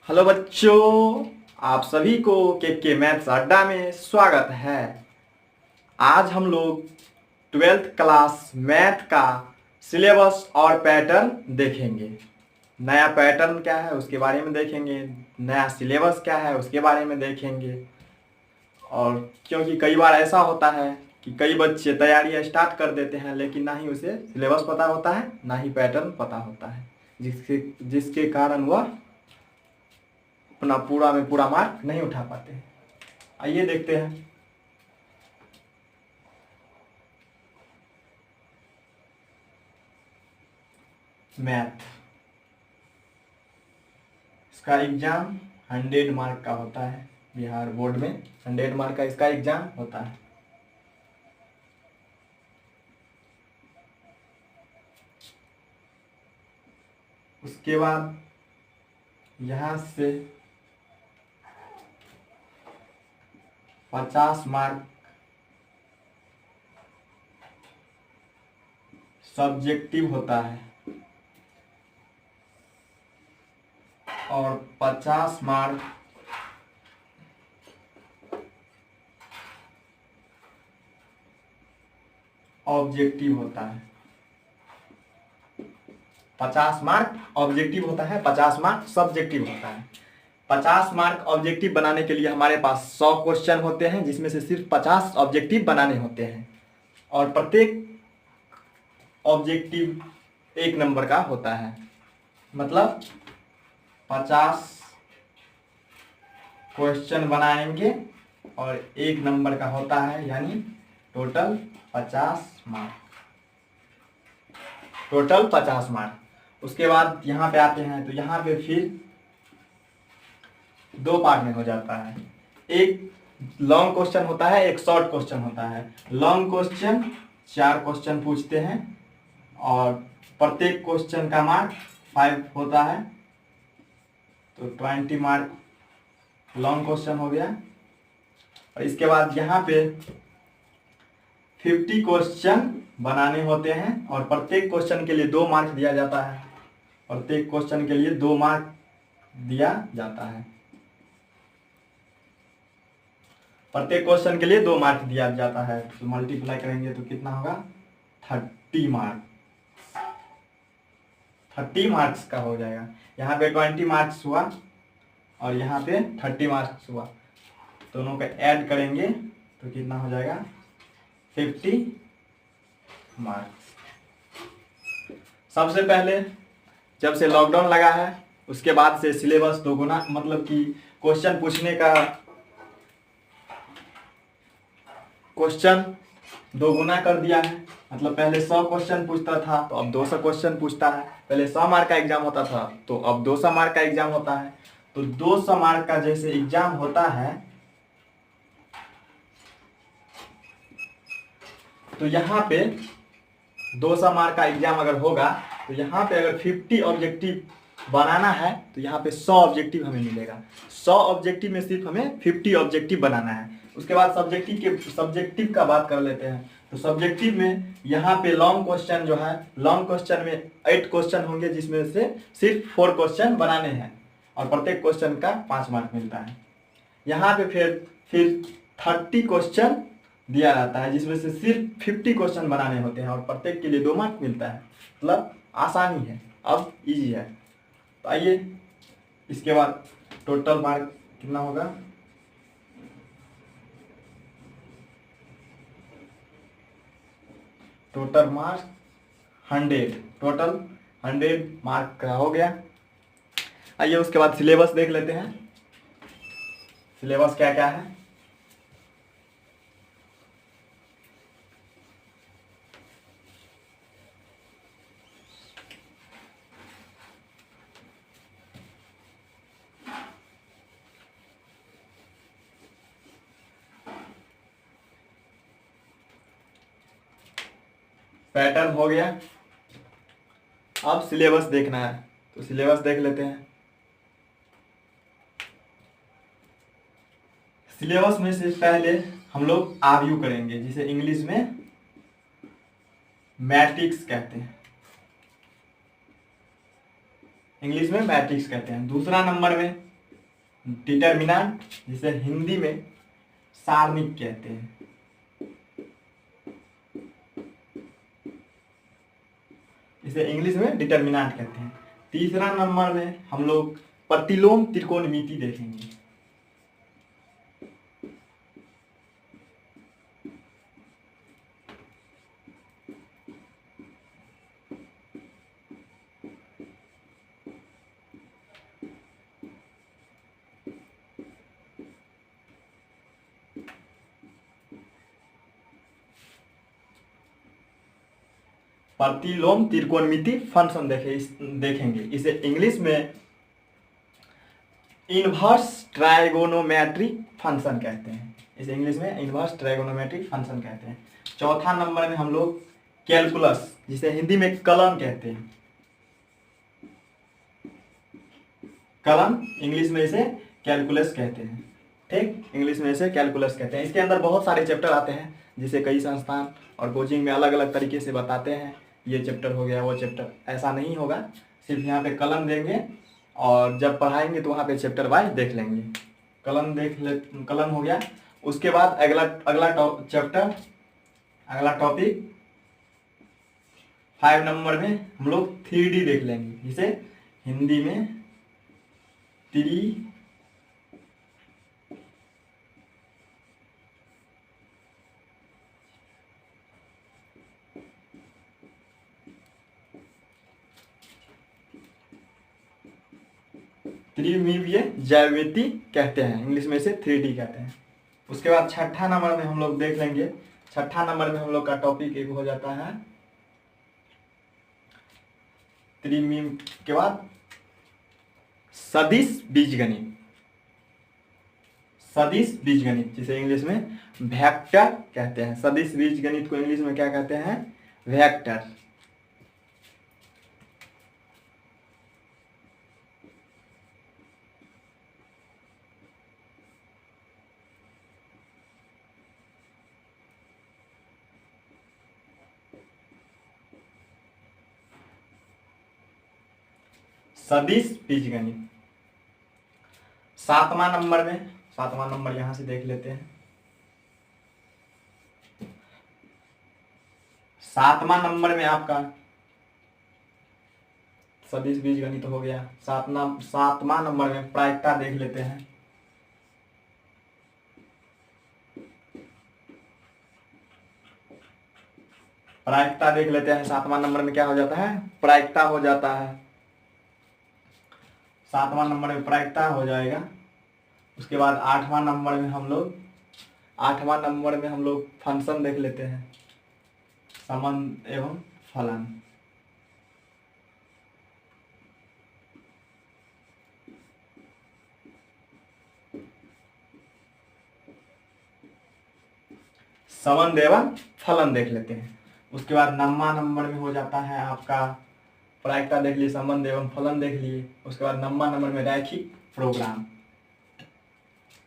Hello बच्चों, आप सभी को के मैथ्स अड्डा में स्वागत है। आज हम लोग 12th क्लास मैथ का सिलेबस और पैटर्न देखेंगे। नया पैटर्न क्या है उसके बारे में देखेंगे, नया सिलेबस क्या है उसके बारे में देखेंगे। और क्योंकि कई बार ऐसा होता है कि कई बच्चे तैयारी स्टार्ट कर देते हैं लेकिन ना ही उसे सिलेबस पता होता है ना ही पैटर्न पता होता है, जिसके जिसके कारण वह अपना पूरा में पूरा मार्क नहीं उठा पाते। आइए देखते हैं। मैथ, इसका एग्जाम 100 मार्क का होता है। बिहार बोर्ड में 100 मार्क का इसका एग्जाम होता है। उसके बाद यहाँ से 50 मार्क सब्जेक्टिव होता है और 50 मार्क ऑब्जेक्टिव होता है। 50 मार्क ऑब्जेक्टिव होता है, 50 मार्क सब्जेक्टिव होता है। 50 मार्क ऑब्जेक्टिव बनाने के लिए हमारे पास 100 क्वेश्चन होते हैं, जिसमें से सिर्फ 50 ऑब्जेक्टिव बनाने होते हैं और प्रत्येक ऑब्जेक्टिव 1 नंबर का होता है। मतलब 50 क्वेश्चन बनाएंगे और 1 नंबर का होता है, यानी टोटल 50 मार्क। Total 50 mark. उसके बाद यहाँ पे आते हैं तो यहाँ पे फिर 2 पार्ट में हो जाता है। एक लॉन्ग क्वेश्चन होता है, एक शॉर्ट क्वेश्चन होता है। लॉन्ग क्वेश्चन 4 क्वेश्चन पूछते हैं और प्रत्येक क्वेश्चन का मार्क 5 होता है, तो 20 मार्क लॉन्ग क्वेश्चन हो गया। और इसके बाद यहाँ पे 50 क्वेश्चन बनाने होते हैं और प्रत्येक क्वेश्चन के लिए 2 मार्क दिया जाता है। प्रत्येक क्वेश्चन के लिए 2 मार्क दिया जाता है। प्रत्येक क्वेश्चन के लिए 2 मार्क दिया जाता है, तो मल्टीप्लाई करेंगे तो कितना होगा? 30 मार्क। 30 मार्क्स का हो जाएगा। यहाँ पे 20 मार्क्स हुआ और यहाँ पे 30 मार्क्स हुआ, दोनों का ऐड करेंगे तो कितना हो जाएगा? 50 मार्क्स। सबसे पहले जब से लॉकडाउन लगा है उसके बाद से सिलेबस दोगुना, मतलब कि क्वेश्चन पूछने का क्वेश्चन दोगुना कर दिया है। मतलब पहले 100 क्वेश्चन पूछता था तो अब 200 क्वेश्चन पूछता है। पहले 100 मार्क का एग्जाम होता था तो अब 200 मार्क का एग्जाम होता है। तो 200 मार्क का जैसे एग्जाम होता है तो यहाँ पे 200 मार्क का एग्जाम अगर होगा तो यहाँ पे अगर 50 ऑब्जेक्टिव बनाना है तो यहाँ पे 100 ऑब्जेक्टिव हमें मिलेगा। 100 ऑब्जेक्टिव में सिर्फ हमें 50 ऑब्जेक्टिव बनाना है। उसके बाद सब्जेक्टिव का बात कर लेते हैं। तो सब्जेक्टिव में यहाँ पे लॉन्ग क्वेश्चन जो है, लॉन्ग क्वेश्चन में 8 क्वेश्चन होंगे, जिसमें से सिर्फ 4 क्वेश्चन बनाने हैं और प्रत्येक क्वेश्चन का 5 मार्क मिलता है। यहाँ पे फिर 30 क्वेश्चन दिया जाता है, जिसमें से सिर्फ 50 क्वेश्चन बनाने होते हैं और प्रत्येक के लिए 2 मार्क मिलता है। मतलब आसानी है, अब इजी है। तो आइए इसके बाद टोटल मार्क कितना होगा? टोटल मार्क 100, टोटल 100 मार्क का हो गया। आइए उसके बाद सिलेबस देख लेते हैं। सिलेबस क्या क्या है? पैटर्न हो गया। अब सिलेबस देखना है तो सिलेबस देख लेते हैं। सिलेबस में से पहले हम लोग आरयू करेंगे, जिसे इंग्लिश में मैट्रिक्स कहते हैं। इंग्लिश में मैट्रिक्स कहते हैं। दूसरा नंबर में डिटर्मिनेंट जिसे हिंदी में सारणिक कहते हैं। इसे इंग्लिश में डिटर्मिनेंट कहते हैं। तीसरा नंबर में हम लोग प्रतिलोम त्रिकोणमिति देखेंगे। प्रतिलोम त्रिकोणमिति फंक्शन देखेंगे। इसे इंग्लिश में इनवर्स ट्राइगोनोमेट्रिक फंक्शन कहते हैं। इसे इंग्लिश में इनवर्स ट्राइगोनोमेट्रिक फंक्शन कहते हैं। चौथा नंबर में हम लोग कैलकुलस जिसे हिंदी में कलन कहते हैं। कलन इंग्लिश में इसे कैलकुलस कहते हैं। ठीक, इंग्लिश में इसे कैलकुलस कहते हैं। इसके अंदर बहुत सारे चैप्टर आते हैं जिसे कई संस्थान और कोचिंग में अलग अलग तरीके से बताते हैं। ये चैप्टर हो गया, वो चैप्टर, ऐसा नहीं होगा। सिर्फ यहाँ पे कलन देंगे और जब पढ़ाएंगे तो वहाँ पे चैप्टर वाइज देख लेंगे। कलन हो गया। उसके बाद अगला चैप्टर, अगला टॉपिक 5 नंबर में हम लोग 3D देख लेंगे, जिसे हिंदी में त्रिमितीय ज्यामिति कहते हैं। इंग्लिश में इसे 3D कहते हैं। उसके बाद छठा नंबर में हम लोग देख लेंगे। छठा नंबर में हम लोग का टॉपिक एक हो जाता है के बाद सदिश बीजगणित। सदिश बीजगणित जिसे इंग्लिश में वेक्टर कहते हैं। सदिश बीजगणित को इंग्लिश में क्या कहते हैं? वेक्टर। सदिश बीजगणित। सातवां नंबर यहां से देख लेते हैं। सातवां नंबर में आपका सदिश बीजगणित हो गया। सातवां नंबर में प्रायिकता देख लेते हैं। प्रायिकता देख लेते हैं। सातवां नंबर में क्या हो जाता है? प्रायिकता हो जाता है। सातवां नंबर में प्रायिकता हो जाएगा। उसके बाद आठवां नंबर में हम लोग फंक्शन देख लेते हैं, संबंध एवं फलन। संबंध एवं फलन देख लेते हैं। उसके बाद 9वां नंबर में हो जाता है आपका प्रायिकता देख लिए, संबंध एवं फलन देख लिए। उसके बाद 9वां नंबर में रैखिक प्रोग्राम,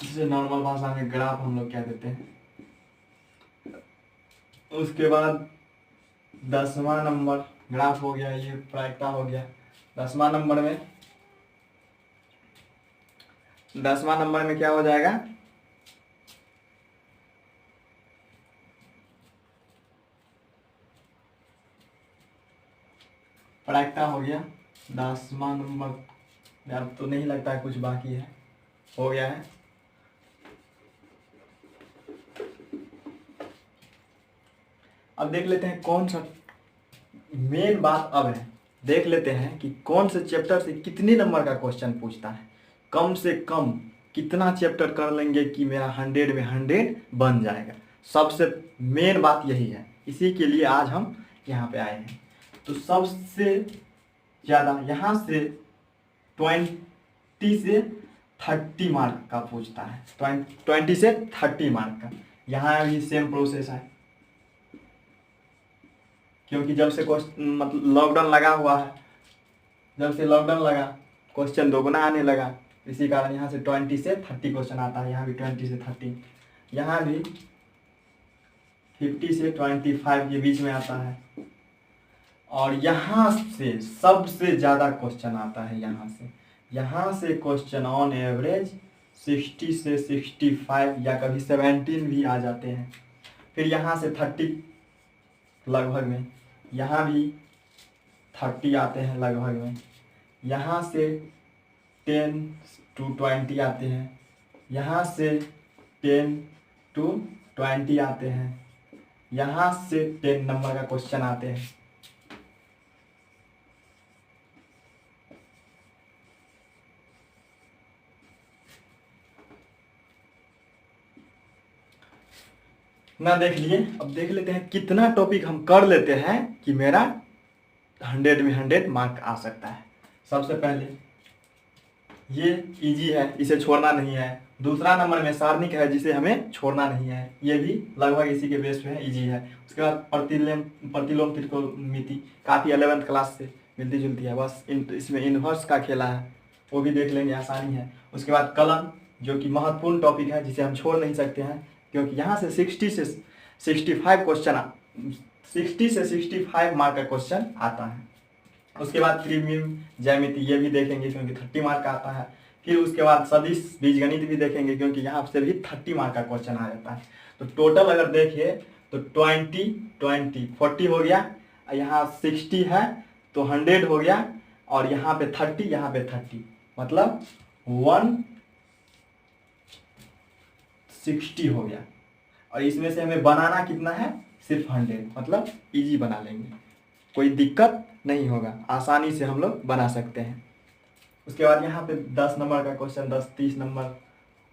जिसे नॉर्मल भाषा में ग्राफ हम लोग कह देते हैं। उसके बाद 10वां नंबर ग्राफ हो गया, ये प्रायिकता हो गया। 10वां नंबर में क्या हो जाएगा? प्रायिकता हो गया। 10वां नंबर यार तो नहीं लगता है कुछ बाकी है, हो गया है। अब देख लेते हैं कौन सा मेन बात अब है। देख लेते हैं कि कौन से चैप्टर से कितने नंबर का क्वेश्चन पूछता है। कम से कम कितना चैप्टर कर लेंगे कि मेरा 100 में 100 बन जाएगा। सबसे मेन बात यही है, इसी के लिए आज हम यहाँ पे आए हैं। तो सबसे ज़्यादा यहाँ से 20 से 30 मार्क का पूछता है। 20 से 30 मार्क का। यहाँ भी सेम प्रोसेस है, क्योंकि जब से मतलब लॉकडाउन लगा हुआ है, जब से लॉकडाउन लगा क्वेश्चन दोगुना आने लगा। इसी कारण यहाँ से 20 से 30 क्वेश्चन आता है। यहाँ भी 20 से 30, यहाँ भी 50 से 25 के बीच में आता है। और यहाँ से सबसे ज़्यादा क्वेश्चन आता है। यहाँ से क्वेश्चन ऑन एवरेज 60 से 65 या कभी 17 भी आ जाते हैं। फिर यहाँ से 30 लगभग में, यहाँ भी 30 आते हैं लगभग में, यहाँ से 10 to 20 आते हैं, यहाँ से 10 to 20 आते हैं, यहाँ से 10 नंबर का क्वेश्चन आते हैं। ना देख लिए, अब देख लेते हैं कितना टॉपिक हम कर लेते हैं कि मेरा 100 में 100 मार्क आ सकता है। सबसे पहले ये इजी है, इसे छोड़ना नहीं है। दूसरा नंबर में सारणिक है, जिसे हमें छोड़ना नहीं है, ये भी लगभग इसी के बेस पे है, इजी है। उसके बाद प्रतिलोम त्रिकोणमिति काफ़ी 11th क्लास से मिलती जुलती है, बस इसमें इन्वर्स का खेला है, वो भी देख लेंगे, आसानी है। उसके बाद कलन, जो कि महत्वपूर्ण टॉपिक है, जिसे हम छोड़ नहीं सकते हैं, क्योंकि यहाँ से 60 से 65 क्वेश्चन 60 से 65 मार्क का क्वेश्चन आता है। उसके बाद त्रिविम ज्यामिति, ये भी देखेंगे क्योंकि 30 मार्क का आता है। फिर उसके बाद सदिश बीजगणित भी देखेंगे, क्योंकि यहाँ से भी 30 मार्क का क्वेश्चन आ जाता है। तो टोटल अगर देखिए तो 40 हो गया, यहाँ 60 है तो 100 हो गया, और यहाँ पे 30, यहाँ पे 30, मतलब 160 हो गया। और इसमें से हमें बनाना कितना है, सिर्फ 100, मतलब इजी बना लेंगे, कोई दिक्कत नहीं होगा, आसानी से हम लोग बना सकते हैं। उसके बाद यहाँ पे 10 नंबर का क्वेश्चन, 10, 30 नंबर,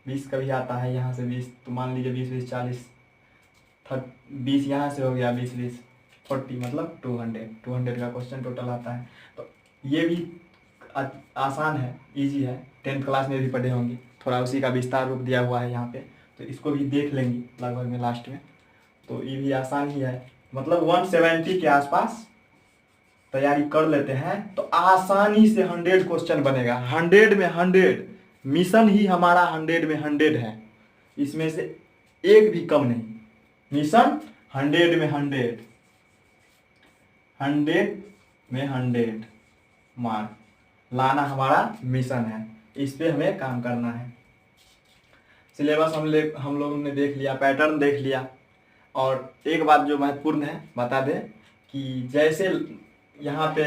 20 का भी आता है, यहाँ से 20, तो मान लीजिए 20, 20, 40, 20 यहाँ से हो गया, 20, 20, 40, मतलब 200 का क्वेश्चन टोटल आता है। तो ये भी आसान है, इजी है, 10th क्लास में भी पढ़े होंगे, थोड़ा उसी का विस्तार रूप दिया हुआ है यहाँ पे, तो इसको भी देख लेंगे लगभग में लास्ट में। तो ये भी आसान ही है, मतलब 170 के आसपास तैयारी कर लेते हैं तो आसानी से 100 क्वेश्चन बनेगा। 100 में 100 मिशन ही हमारा 100 में 100 है, इसमें से एक भी कम नहीं। मिशन 100 में 100 में 100 मार्क लाना हमारा मिशन है, इस पे हमें काम करना है। सिलेबस हम लोगों ने देख लिया, पैटर्न देख लिया, और एक बात जो महत्वपूर्ण है बता दें कि जैसे यहाँ पे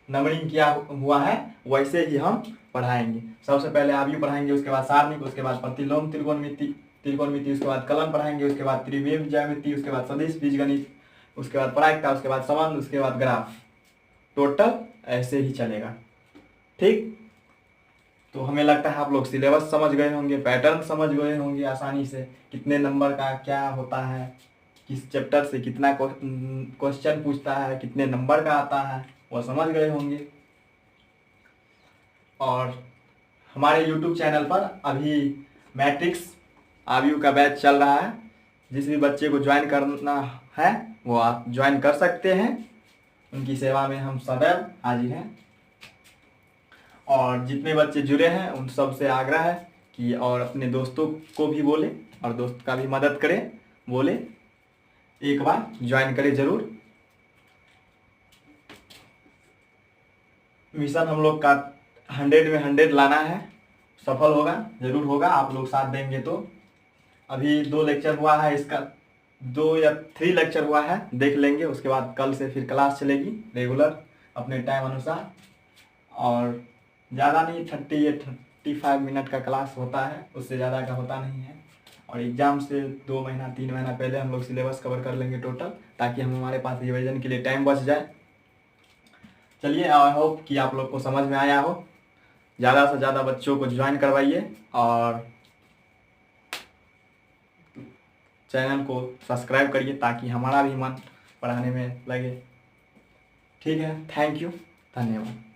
नंबरिंग किया हुआ है वैसे ही हम पढ़ाएंगे। सबसे पहले आव्यूह पढ़ाएंगे, उसके बाद सारणिक, उसके बाद प्रतिलोम त्रिकोणमिति, उसके बाद कलन पढ़ाएंगे, उसके बाद त्रिविम ज्यामिति, उसके बाद सदिश बीजगणित, उसके बाद प्रायिकता, उसके बाद संबंध, उसके बाद ग्राफ। टोटल ऐसे ही चलेगा, ठीक। तो हमें लगता है आप लोग सिलेबस समझ गए होंगे, पैटर्न समझ गए होंगे आसानी से, कितने नंबर का क्या होता है, किस चैप्टर से कितना क्वेश्चन पूछता है, कितने नंबर का आता है, वो समझ गए होंगे। और हमारे YouTube चैनल पर अभी मैट्रिक्स आव्यूह का बैच चल रहा है, जिस भी बच्चे को ज्वाइन करना है वो आप ज्वाइन कर सकते हैं, उनकी सेवा में हम सदैव हाजिर हैं। और जितने बच्चे जुड़े हैं उन सब से आग्रह है कि और अपने दोस्तों को भी बोले, और दोस्त का भी मदद करें, बोले एक बार ज्वाइन करें जरूर। मिशन हम लोग का 100 में 100 लाना है, सफल होगा, जरूर होगा, आप लोग साथ देंगे तो। अभी 2 लेक्चर हुआ है, इसका 2 या 3 लेक्चर हुआ है, देख लेंगे। उसके बाद कल से फिर क्लास चलेगी रेगुलर अपने टाइम अनुसार, और ज़्यादा नहीं, 30 या 35 मिनट का क्लास होता है, उससे ज़्यादा का होता नहीं है। और एग्ज़ाम से 2 महीना 3 महीना पहले हम लोग सिलेबस कवर कर लेंगे टोटल, ताकि हमारे पास रिवीजन के लिए टाइम बच जाए। चलिए, आई होप कि आप लोग को समझ में आया हो। ज़्यादा से ज़्यादा बच्चों को ज्वाइन करवाइए और चैनल को सब्सक्राइब करिए, ताकि हमारा भी मन पढ़ाने में लगे। ठीक है, थैंक यू, धन्यवाद।